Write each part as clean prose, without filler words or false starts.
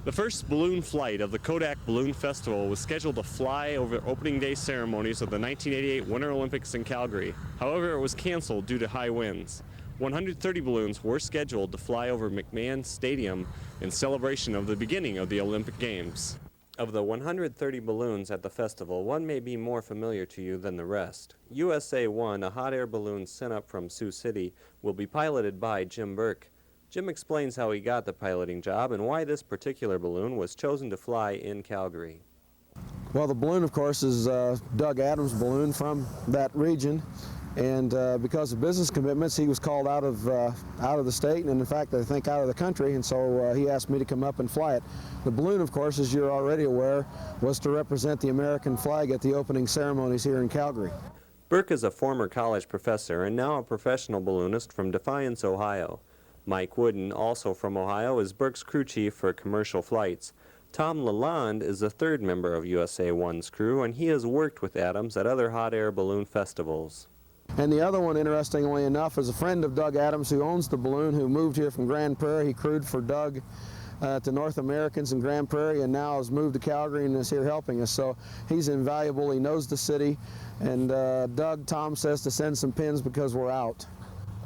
The first balloon flight of the Kodak Balloon Festival was scheduled to fly over opening day ceremonies of the 1988 Winter Olympics in Calgary. However, it was canceled due to high winds. 130 balloons were scheduled to fly over McMahon Stadium in celebration of the beginning of the Olympic Games. Of the 130 balloons at the festival, one may be more familiar to you than the rest. USA-1, a hot air balloon sent up from Sioux City, will be piloted by Jim Burke. Jim explains how he got the piloting job and why this particular balloon was chosen to fly in Calgary. Well, the balloon, of course, is Doug Adams' balloon from that region, and because of business commitments, he was called out of the state, and in fact, I think out of the country, and so he asked me to come up and fly it. The balloon, of course, as you're already aware, was to represent the American flag at the opening ceremonies here in Calgary. Burke is a former college professor and now a professional balloonist from Defiance, Ohio. Mike Wooden, also from Ohio, is Burke's crew chief for commercial flights. Tom Lalonde is the third member of USA-1's crew, and he has worked with Adams at other hot air balloon festivals. And the other one, interestingly enough, is a friend of Doug Adams who owns the balloon, who moved here from Grand Prairie. He crewed for Doug to North Americans in Grand Prairie, and now has moved to Calgary and is here helping us. So he's invaluable. He knows the city, and Tom says to send some pins because we're out.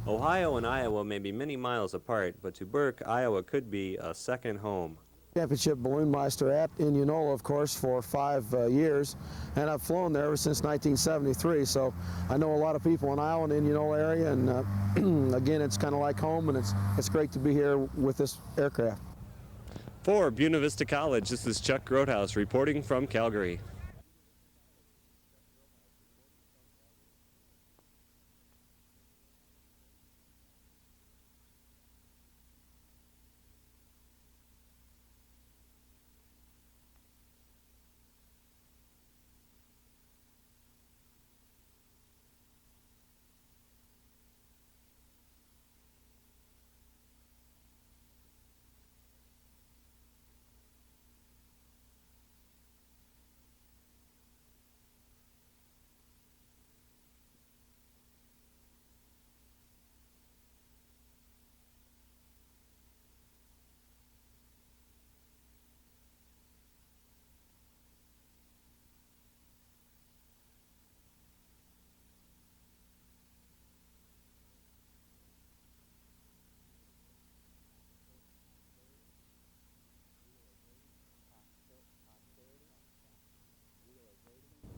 Ohio and Iowa may be many miles apart, but to Burke, Iowa could be a second home. Championship Balloon Meister at Indianola, of course, for 5 years, and I've flown there ever since 1973, so I know a lot of people in Iowa and the Indianola area, and again, it's kind of like home, and it's great to be here with this aircraft. For Buena Vista College, this is Chuck Grothaus reporting from Calgary.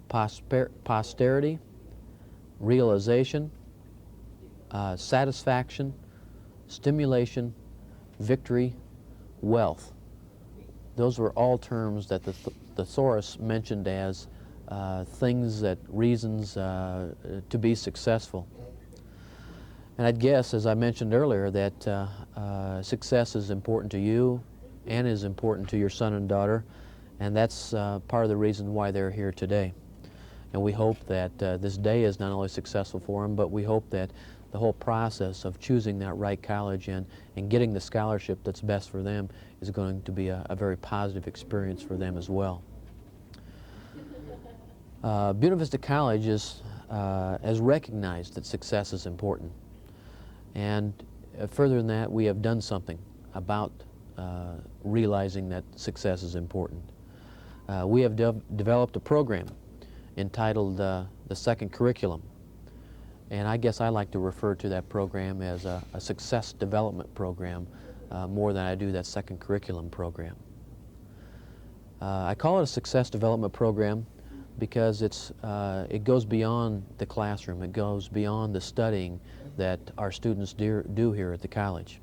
Posterity, realization, satisfaction, stimulation, victory, wealth. Those were all terms that the thesaurus mentioned as reasons to be successful. And I'd guess, as I mentioned earlier, that success is important to you and is important to your son and daughter, and that's part of the reason why they're here today. And we hope that this day is not only successful for them, but we hope that the whole process of choosing that right college and getting the scholarship that's best for them is going to be a very positive experience for them as well. Buena Vista College has recognized that success is important. And further than that, we have done something about realizing that success is important. We have developed a program entitled the Second Curriculum. And I guess I like to refer to that program as a success development program more than I do that Second Curriculum program. I call it a success development program because it goes beyond the classroom. It goes beyond the studying that our students do here at the college.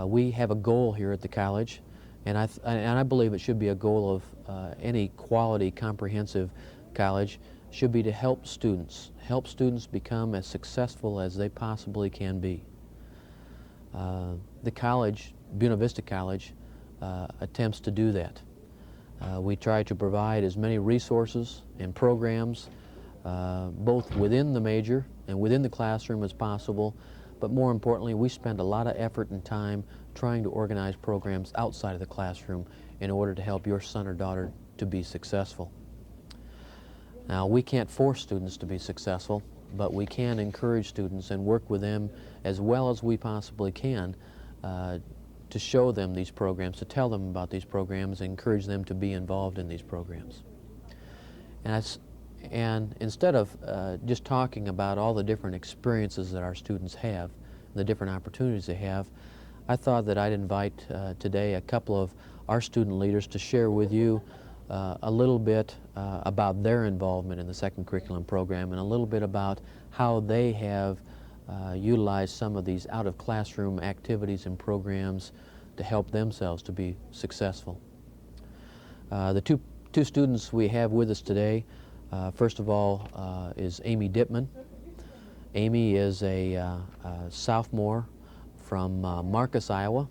We have a goal here at the college, and I believe it should be a goal of any quality, comprehensive college, should be to help students become as successful as they possibly can be. The college, Buena Vista College, attempts to do that. We try to provide as many resources and programs, both within the major and within the classroom as possible, but more importantly, we spend a lot of effort and time trying to organize programs outside of the classroom in order to help your son or daughter to be successful. Now, we can't force students to be successful, but we can encourage students and work with them as well as we possibly can to show them these programs, to tell them about these programs, and encourage them to be involved in these programs. And instead of just talking about all the different experiences that our students have, the different opportunities they have, I thought that I'd invite today a couple of our student leaders to share with you a little bit about their involvement in the second curriculum program and a little bit about how they have utilized some of these out-of-classroom activities and programs to help themselves to be successful. The two students we have with us today, first of all, is Amy Dittman. Amy is a sophomore from Marcus, Iowa.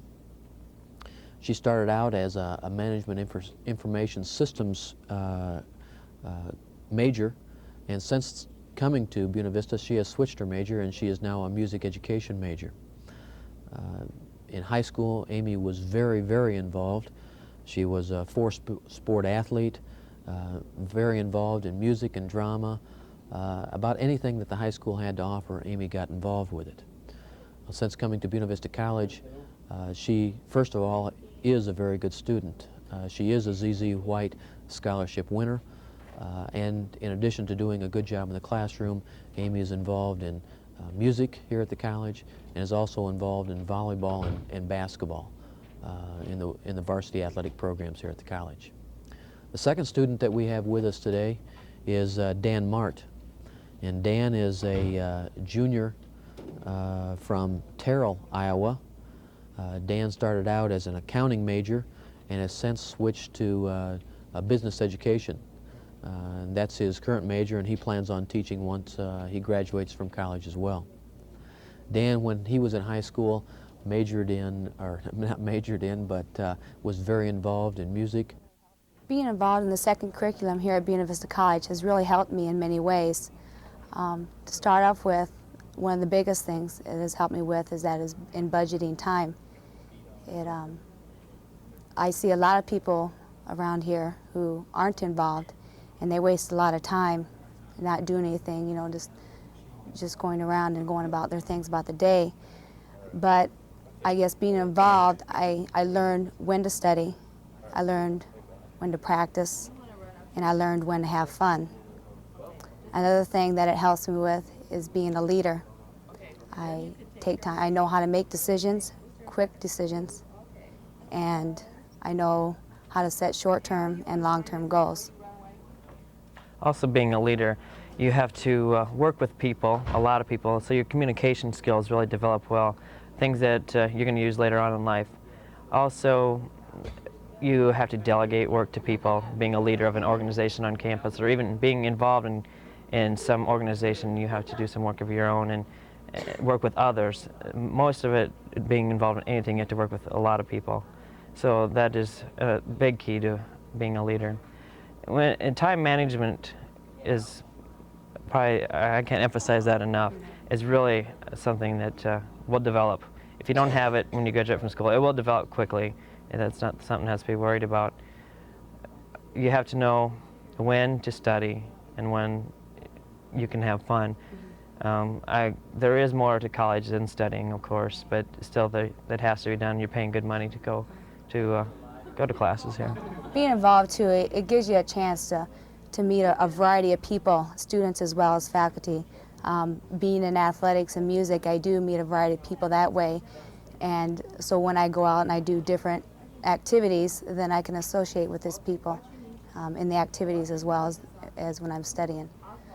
She started out as a management information systems major, and since coming to Buena Vista, she has switched her major, and she is now a music education major. In high school, Amy was very, very involved. She was a four-sport athlete, very involved in music and drama. About anything that the high school had to offer, Amy got involved with it. Since coming to Buena Vista College, she, first of all, is a very good student. She is a ZZ White Scholarship winner, and in addition to doing a good job in the classroom, Amy is involved in music here at the college and is also involved in volleyball and basketball in the varsity athletic programs here at the college. The second student that we have with us today is Dan Mart, and Dan is a junior from Terrell, Iowa. Dan started out as an accounting major and has since switched to a business education. That's his current major, and he plans on teaching once he graduates from college as well. Dan, when he was in high school, majored in, or not majored in, but was very involved in music. Being involved in the second curriculum here at Buena Vista College has really helped me in many ways. To start off with, one of the biggest things it has helped me with is in budgeting time. I see a lot of people around here who aren't involved, and they waste a lot of time not doing anything, you know, just going around and going about their things about the day. But I guess being involved, I learned when to study, I learned when to practice, and I learned when to have fun. Another thing that it helps me with is being a leader. I take time, I know how to make decisions, quick decisions, and I know how to set short-term and long-term goals. Also, being a leader, you have to work with people, a lot of people, so your communication skills really develop well, things that you're going to use later on in life. Also, you have to delegate work to people, being a leader of an organization on campus, or even being involved in some organization. You have to do some work of your own and work with others. Most of it, being involved in anything, you have to work with a lot of people. So that is a big key to being a leader. And time management is probably, I can't emphasize that enough, is really something that will develop. If you don't have it when you graduate from school, it will develop quickly, and that's not something that has to be worried about. You have to know when to study and when you can have fun. There is more to college than studying, of course, but still that has to be done. You're paying good money to go to classes here. Being involved too, it gives you a chance to meet a variety of people, students as well as faculty. Being in athletics and music, I do meet a variety of people that way, and so when I go out and I do different activities, then I can associate with these people in the activities as well as when I'm studying.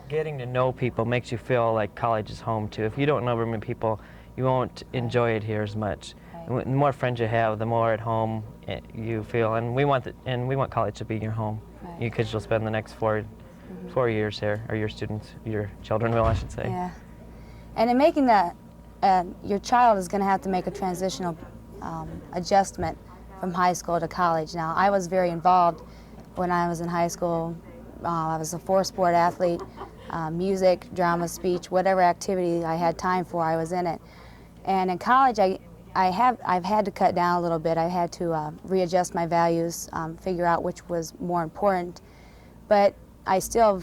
Getting to know people makes you feel like college is home too. If you don't know very many people, you won't enjoy it here as much. Right. The more friends you have, the more at home you feel, and we want college to be your home, because you'll spend the next 4 years here, or your children will, I should say. Yeah, and in making that, your child is going to have to make a transitional adjustment from high school to college. Now, I was very involved when I was in high school. I was a four-sport athlete, music, drama, speech, whatever activity I had time for, I was in it. And in college, I've had to cut down a little bit. I had to readjust my values, figure out which was more important. But I still,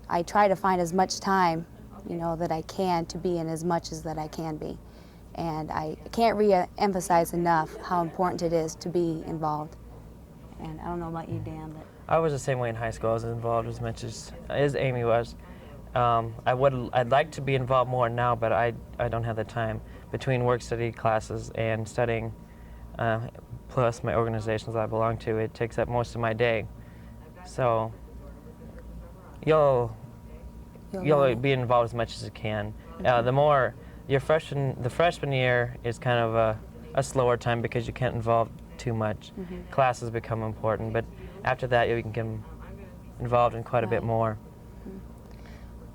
I try to find as much time, that I can to be in as much as that I can be. And I can't re-emphasize enough how important it is to be involved. And I don't know about you, Dan, but I was the same way in high school. I was involved as much as Amy was. I'd like to be involved more now, but I don't have the time. Between work study classes and studying, plus my organizations I belong to, it takes up most of my day. So you'll be involved as much as you can. The more the freshman year is kind of a slower time because you can't involve too much. Classes become important, but after that you can get involved in quite a bit more.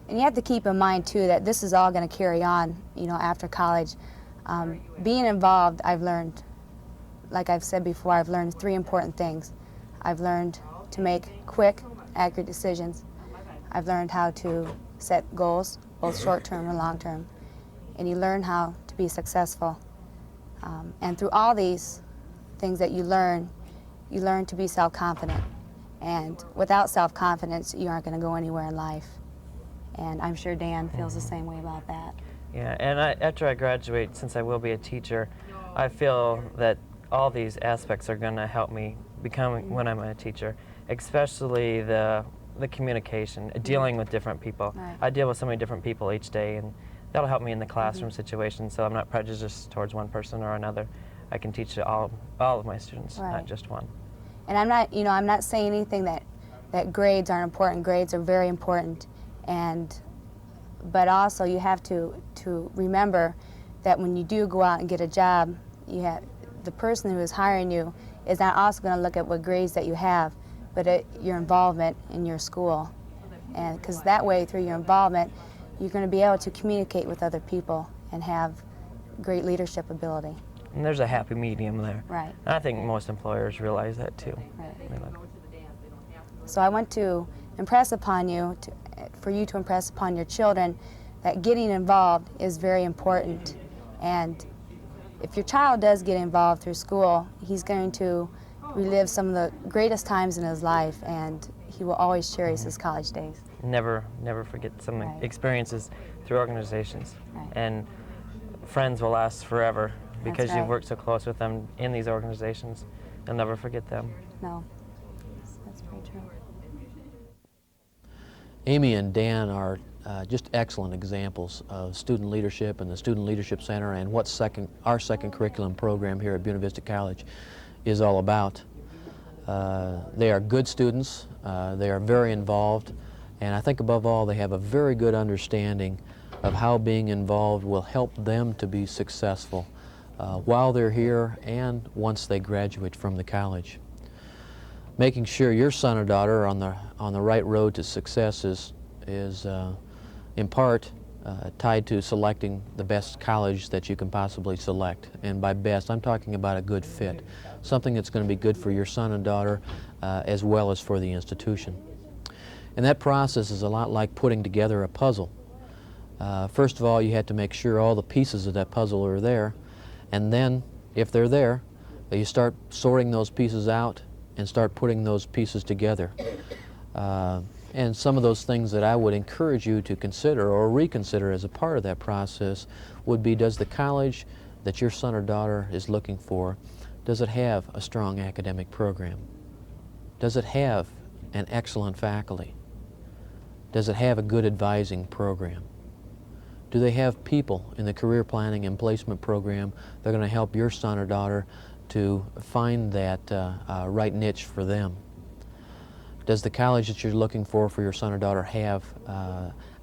And you have to keep in mind too that this is all going to carry on, you know, after college. Being involved, I've learned, like I've said before, I've learned 3 important things. I've learned to make quick, accurate decisions. I've learned how to set goals, both short-term and long-term. And you learn how to be successful. And through all these things that you learn to be self-confident. And without self-confidence, you aren't going to go anywhere in life. And I'm sure Dan feels the same way about that. Yeah, and after I graduate, since I will be a teacher, I feel that all these aspects are going to help me become when I'm a teacher, especially the communication, dealing with different people. Right. I deal with so many different people each day, and that'll help me in the classroom situation, so I'm not prejudiced towards one person or another. I can teach all of my students, Right. not just one. And I'm not saying anything that grades aren't important. Grades are very important. But also you have to remember that when you do go out and get a job, the person who is hiring you is not also going to look at what grades that you have, but your involvement in your school. And because that way, through your involvement, you're going to be able to communicate with other people and have great leadership ability. And there's a happy medium there. Right. And I think most employers realize that too. Right. Really. So I want to impress upon you, for you to impress upon your children, that getting involved is very important. And if your child does get involved through school, he's going to relive some of the greatest times in his life, and he will always cherish his college days. Never forget some Right. experiences through organizations. Right. And friends will last forever because right. you've worked so close with them in these organizations. You'll never forget them. No, that's very true. Amy and Dan are just excellent examples of student leadership and the Student Leadership Center and what our second curriculum program here at Buena Vista College is all about. They are good students, they are very involved, and I think above all they have a very good understanding of how being involved will help them to be successful while they're here and once they graduate from the college. Making sure your son or daughter are on the right road to success is in part tied to selecting the best college that you can possibly select. And by best, I'm talking about a good fit, something that's going to be good for your son and daughter as well as for the institution. And that process is a lot like putting together a puzzle. First of all, you have to make sure all the pieces of that puzzle are there, and then, if they're there, you start sorting those pieces out and start putting those pieces together. And some of those things that I would encourage you to consider or reconsider as a part of that process would be, does the college that your son or daughter is looking for, does it have a strong academic program? Does it have an excellent faculty? Does it have a good advising program? Do they have people in the career planning and placement program that are going to help your son or daughter to find that right niche for them? Does the college that you're looking for your son or daughter have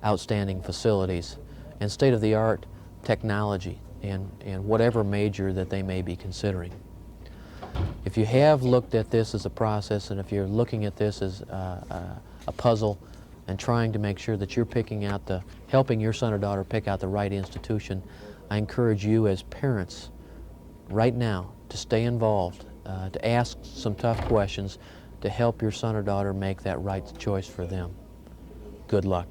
outstanding facilities and state-of-the-art technology in whatever major that they may be considering? If you have looked at this as a process, and if you're looking at this as a puzzle and trying to make sure that you're helping your son or daughter pick out the right institution, I encourage you as parents right now to stay involved, to ask some tough questions, to help your son or daughter make that right choice for them. Good luck.